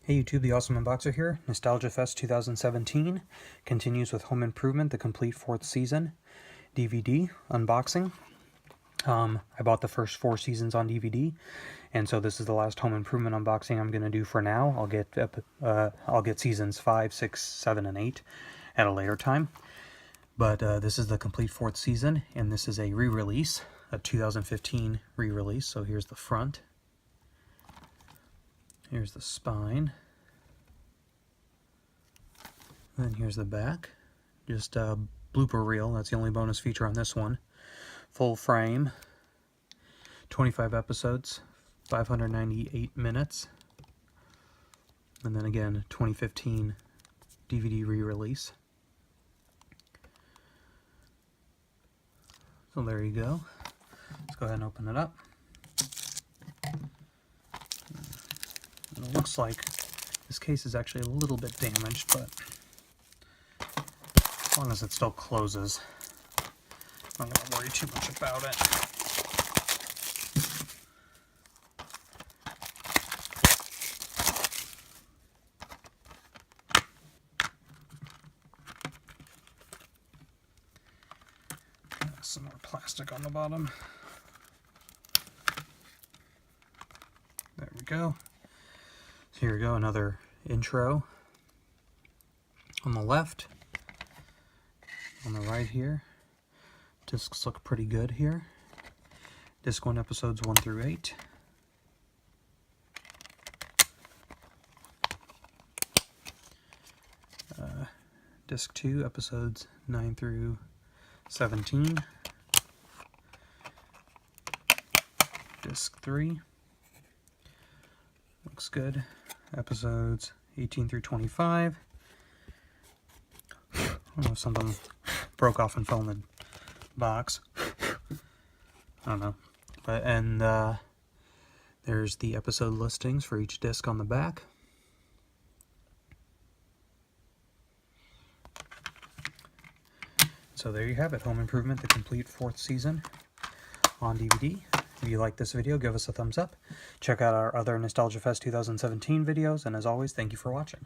Hey YouTube, the Awesome Unboxer here. Nostalgiafest 2017 continues with Home Improvement, the complete 4th season DVD unboxing. I bought the first 4 seasons on DVD, and so this is the last Home Improvement unboxing I'm going to do for now. I'll get seasons 5, 6, 7, and 8 at a later time. But this is the complete 4th season, and this is a re-release, a 2015 re-release. So here's the front. Here's the spine. Then here's the back. Just a blooper reel. That's the only bonus feature on this one. Full frame. 25 episodes. 598 minutes. And then again, 2015 DVD re-release. So there you go. Let's go ahead and open it up. It looks like this case is actually a little bit damaged, but as long as it still closes, I'm not going to worry too much about it. Some more plastic on the bottom. There we go. So here we go, another intro on the left. On the right here, discs look pretty good here. Disc 1 episodes 1 through 8. Disc 2 episodes 9 through 17. Disc 3 looks good. Episodes 18 through 25. I don't know if something broke off and fell in the box. I don't know. And there's the episode listings for each disc on the back. So there you have it, Home Improvement, the complete 4th season on DVD. If you like this video, give us a thumbs up. Check out our other Nostalgiafest 2017 videos, and as always, thank you for watching.